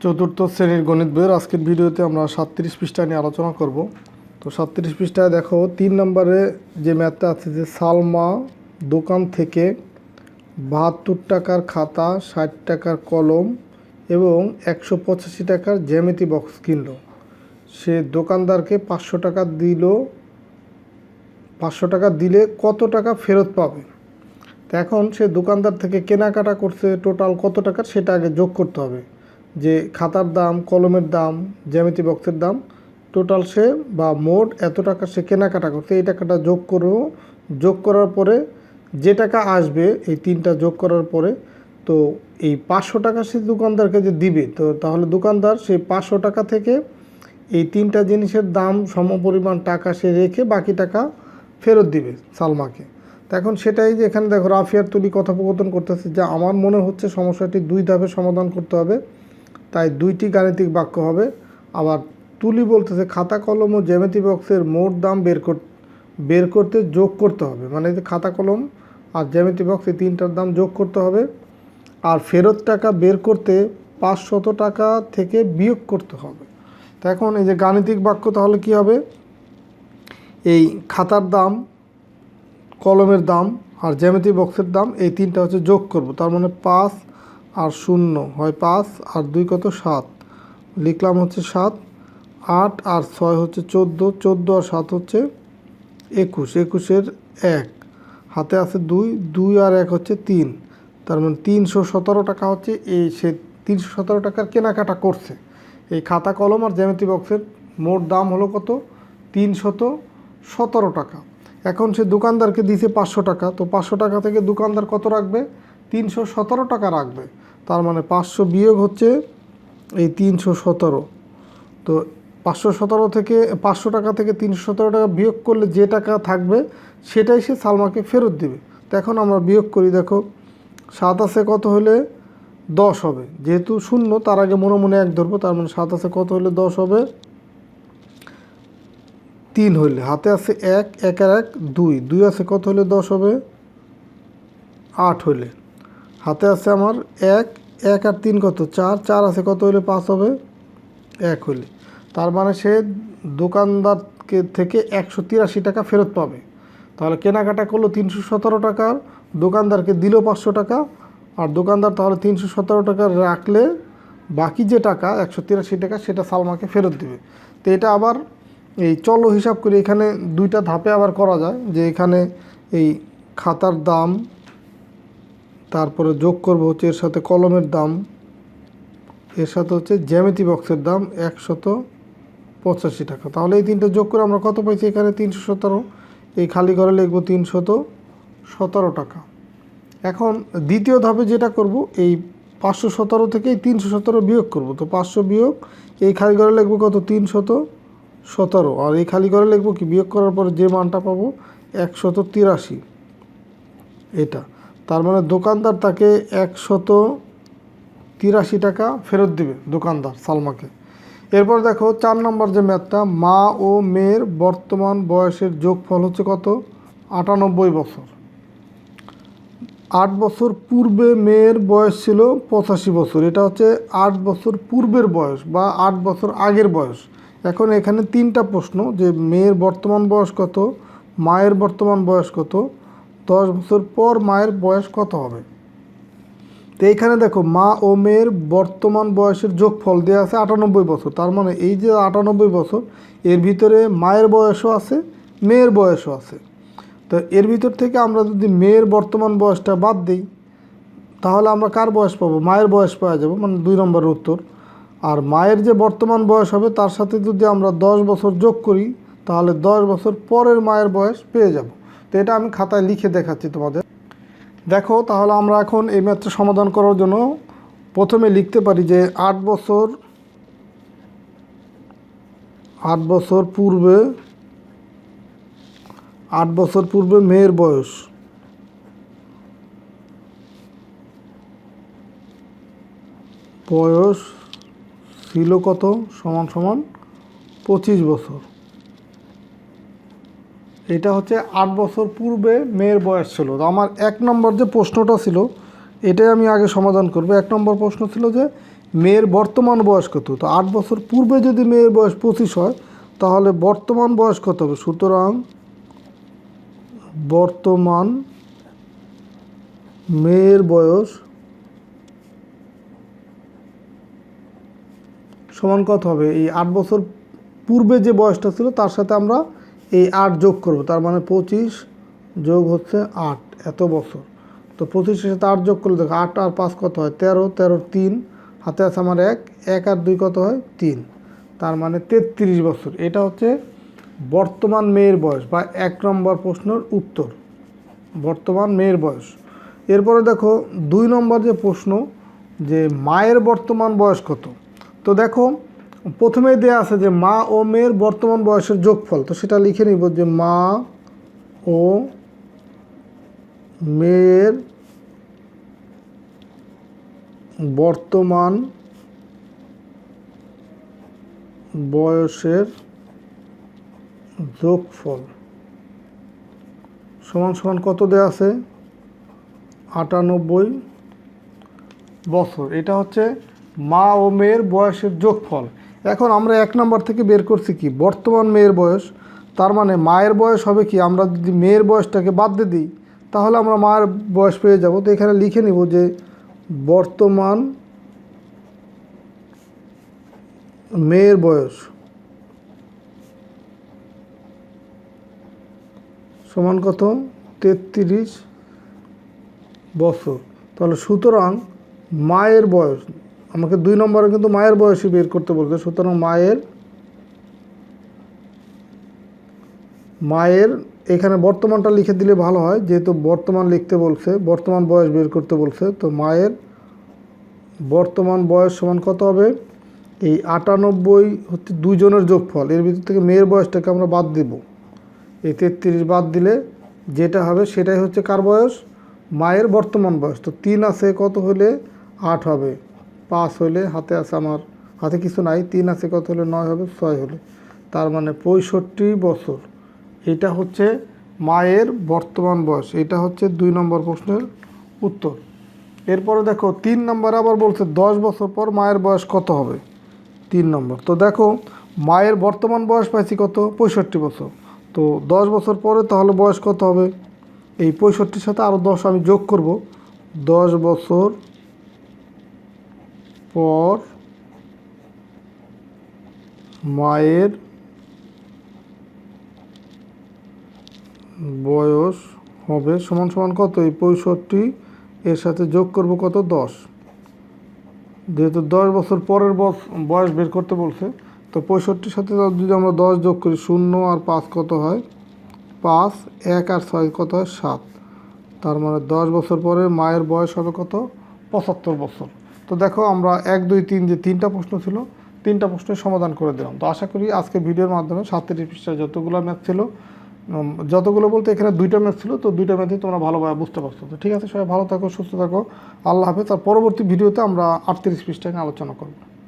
চতুর্থ শ্রেণীর গণিত বইয়ের আজকের ভিডিওতে আমরা 37 পৃষ্ঠা নিয়ে আলোচনা করব। তো 37 পৃষ্ঠায় দেখো 3 নম্বরে যে ম্যাথটা আছে যে সালমা দোকান থেকে 72 টাকার খাতা, 60 টাকার কলম এবং 185 টাকার জ্যামিতি বক্স কিনল। সে দোকানদারকে 500 টাকা দিল। 500 টাকা দিলে কত টাকা ফেরত পাবে? তো এখন সে দোকানদার থেকে কেনাকাটা করছে টোটাল কত টাকা সেটা আগে যোগ করতে হবে। যে খাতার দাম, কলমের দাম, জ্যামিতি বক্সের দাম, টোটাল সে বা মোট এত টাকা সে কেনাকাটা করছে, এই টাকাটা যোগ করব। যোগ করার পরে যে টাকা আসবে এই তিনটা যোগ করার পরে তো এই 500 টাকা সে দোকানদারকে যে দিবে, তো তাহলে দোকানদার সেই 500 টাকা থেকে এই তিনটা জিনিসের দাম সমপরিমাণ টাকা সে রেখে বাকি টাকা ফেরত দিবে সালমাকে। তো এখন সেটাই যে এখানে দেখো রাফিয়ার তুলি কথোপকথন করতেছে যে আমার মনে হচ্ছে সমস্যাটি 2 ধাপে সমাধান করতে হবে, তাই 2টি গাণিতিক বাক্য হবে। আবার তুলি বলতেছে খাতা, কলম ও জ্যামিতি বক্সের মোট দাম বের করতে যোগ করতে হবে, মানে যে খাতা, কলম আর জ্যামিতি বক্স এই তিনটার দাম যোগ করতে হবে। আর ফেরত টাকা বের করতে 500 টাকা থেকে বিয়োগ করতে হবে। তো এখন এই যে গাণিতিক বাক্য তাহলে কি হবে, এই খাতার দাম, কলমের দাম আর জ্যামিতি বক্সের দাম এই তিনটা হচ্ছে যোগ করব। তার মানে 5 আর 0 হয় 5 আর 2 কত 7, লিখলাম হচ্ছে 7। 8 আর 6 হচ্ছে 14, 14 আর 7 হচ্ছে 21, 21-এর 1 হাতে আছে 2, 2 আর 1 হচ্ছে 3, তার মানে 317 টাকা হচ্ছে এই সে 317 টাকার কেনাকাটা করছে। এই খাতা, কলম আর জ্যামিতি বক্সের মোট দাম হলো কত? 317 টাকা। এখন সে দোকানদারকে দিয়েছে 500 টাকা, তো 500 টাকা থেকে দোকানদার কত রাখবে? 317 টাকা রাখবে। তার মানে 500 বিয়োগ হচ্ছে এই 317। তো 517 থেকে 500 টাকা থেকে 317 টাকা বিয়োগ করলে যে টাকা থাকবে সেটাই সে সালমাকে ফেরত দিবে। তো এখন আমরা বিয়োগ করি, দেখো 7 আছে কত হলে 10 হবে, যেহেতু 0 তার আগে মনে মনে 1 ধরবো, তার মানে 7 আছে কত হলে 10 হবে? 3 হইলে হাতে আছে 1, 1 আর 1 2, 2 আছে কত হলে 10 হবে? 8 হইলে হাতে আছে আমার 1, 1 আর 3 কত 4, 4 আছে কত হলে 5 হবে? 1 হইলে। তার মানে সে দোকানদারকে থেকে 183 টাকা ফেরত পাবে। তাহলে কেনাকাটা করলো 317 টাকার, দোকানদারকে দিল 500 টাকা, আর দোকানদার তাহলে 317 টাকা রাখলে বাকি যে টাকা 183 টাকা সেটা সালমাকে ফেরত দিবে। তো এটা আবার এই চলো হিসাব করে এখানে 2টা ধাপে আবার করা যায়। যে এখানে এই খাতার দাম, তারপরে যোগ করব হচ্ছে এর সাথে কলমের দাম, এর সাথে হচ্ছে জ্যামিতি বক্সের দাম 185 টাকা। তাহলে এই তিনটা যোগ করে আমরা কত পাইছি? এখানে 317। এই খালি ঘরে লিখব 317 টাকা। এখন দ্বিতীয় ধাপে যেটা করব, এই 517 থেকে এই 317 বিয়োগ করব। তো 500 বিয়োগ এই খালি ঘরে লিখব কত? 317। আর এই খালি ঘরে লিখব কি? বিয়োগ করার পরে যে মানটা পাবো 183 এটা। তার মানে দোকানদার তাকে 183 টাকা ফেরত দিবে দোকানদার সালমাকে। এরপর দেখো 4 নম্বর যে ম্যাথটা, মা ও মেয়ের বর্তমান বয়সের যোগফল হচ্ছে কত? 98 বছর। 8 বছর পূর্বে মেয়ের বয়স ছিল 85 বছর। এটা হচ্ছে 8 বছর পূর্বের বয়স বা 8 বছর আগের বয়স। এখন এখানে 3টা প্রশ্ন, যে মেয়ের বর্তমান বয়স কত, মায়ের বর্তমান বয়স কত, 10 বছর পর মায়ের বয়স কত হবে? তো এইখানে দেখো মা ও মেয়ের বর্তমান বয়সের যোগফল দেওয়া আছে 98 বছর। তার মানে এই যে 98 বছর, এর ভিতরে মায়ের বয়সও আছে, মেয়ের বয়সও আছে। তো এর ভিতর থেকে আমরা যদি মেয়ের বর্তমান বয়সটা বাদ দিই তাহলে আমরা কার বয়স পাবো? মায়ের বয়স পাওয়া যাবো, মানে 2 নম্বরের উত্তর। আর মায়ের যে বর্তমান বয়স হবে তার সাথে যদি আমরা 10 বছর যোগ করি তাহলে 10 বছর পরের মায়ের বয়স পেয়ে যাব। তো এটা আমি খাতায় লিখে দেখাচ্ছি তোমাদের। দেখো তাহলে আমরা এখন এই ম্যাথটা সমাধান করার জন্য প্রথমে লিখতে পারি যে 8 বছর পূর্বে মেয়ের বয়স ছিল কত? সমান সমান 25 বছর। এটা হচ্ছে 8 বছর পূর্বে মেয়ের বয়স ছিল। তো আমার 1 নম্বর যে প্রশ্নটা ছিল এটাই আমি আগে সমাধান করব। 1 নম্বর প্রশ্ন ছিল যে মেয়ের বর্তমান বয়স কত? তো 8 বছর পূর্বে যদি মেয়ের বয়স 25 হয় তাহলে বর্তমান বয়স কত হবে? সুতরাং বর্তমান মেয়ের বয়স সমান কত হবে? এই 8 বছর পূর্বে যে বয়সটা ছিল তার সাথে আমরা এই 8 যোগ করব, তার মানে 25 যোগ হচ্ছে 8, এত বছর। তো 25-এর সাথে 8 যোগ করলে দেখো 8 আর 5 কত হয়? 13, 13 3, হাতে আছে আমার 1, 1 আর 2 কত হয়? 3, তার মানে 33 বছর। এটা হচ্ছে বর্তমান মেয়ের বয়স বা 1 নম্বর প্রশ্নের উত্তর, বর্তমান মেয়ের বয়স। এরপরে দেখো 2 নম্বর যে প্রশ্ন, যে মায়ের বর্তমান বয়স কত? তো দেখো প্রথমেই দেয়া আছে যে মা ও মেয়ের বর্তমান বয়সের যোগফল, তো সেটা লিখে নিব যে মা ও মেয়ের বর্তমান বয়সের যোগফল সমান সমান কত দেয়া আছে? 98 বছর। এটা হচ্ছে মা ও মেয়ের বয়সের যোগফল। এখন আমরা 1 নম্বর থেকে বের করছি কি? বর্তমান মেয়ের বয়স। তার মানে মায়ের বয়স হবে কি? আমরা যদি মেয়ের বয়সটাকে বাদ দিয়ে দিই তাহলে আমরা মায়ের বয়স পেয়ে যাব। তো এখানে লিখে নিব যে বর্তমান মেয়ের বয়স সমান কত? 33 বছর। তাহলে সুতরাং মায়ের বয়স, আমাকে 2 নম্বরে কিন্তু মায়ের বয়সই বের করতে বলছে, সুতরাং মায়ের এখানে বর্তমানটা লিখে দিলে ভালো হয়, যেহেতু বর্তমান লিখতে বলছে, বর্তমান বয়স বের করতে বলছে। তো মায়ের বর্তমান বয়স সমান কত হবে? এই 98 হচ্ছে দুজনের যোগফল, এর ভিতর থেকে মেয়ের বয়সটাকে আমরা বাদ দেব। এই 33 বাদ দিলে যেটা হবে সেটাই হচ্ছে কার বয়স? মায়ের বর্তমান বয়স। তো 3 আছে, কত হলে 8 হবে, 5 হলে, হাতে আছে আমার, হাতে কিছু নাই, 3 আছে, কত হলে 9 হবে, 6 হলে, তার মানে 65 বছর। এটা হচ্ছে মায়ের বর্তমান বয়স। এটা হচ্ছে 2 নম্বর প্রশ্নের উত্তর। এরপরে দেখো 3 নম্বর আবার বলছে 10 বছর পর মায়ের বয়স কত হবে? 3 নম্বর। তো দেখো মায়ের বর্তমান বয়স পাইছি কত? 65 বছর। তো 10 বছর পরে তাহলে বয়স কত হবে? এই 65-র সাথে আরও 10 আমি যোগ করব। 10 বছর পর মায়ের বয়স হবে সমান সমান কত? এই 65 এর সাথে যোগ করব কত? 10। যেহেতু 10 বছর পরের বয়স বের করতে বলছে, তো 65-র সাথে যদি আমরা 10 যোগ করি, 0 আর 5 কত হয়? 5, 1 আর 6 কত হয়? 7, তার মানে 10 বছর পরে মায়ের বয়স হবে কত? 75 বছর। তো দেখো আমরা 1, 2, 3 যে 3টা প্রশ্ন ছিল, 3টা প্রশ্নের সমাধান করে দিলাম। তো আশা করি আজকে ভিডিওর মাধ্যমে 37 পৃষ্ঠায় যতগুলো ম্যাথ ছিল, যতগুলো বলতে এখানে 2টা ম্যাথ ছিল, তো 2টা ম্যাথই তোমরা ভালোভাবে বুঝতে পারছো। তো ঠিক আছে, সবাই ভালো থাকো, সুস্থ থাকো, আল্লাহ হাফেজ। আর পরবর্তী ভিডিওতে আমরা 38 পৃষ্ঠায় নিয়ে আলোচনা করব।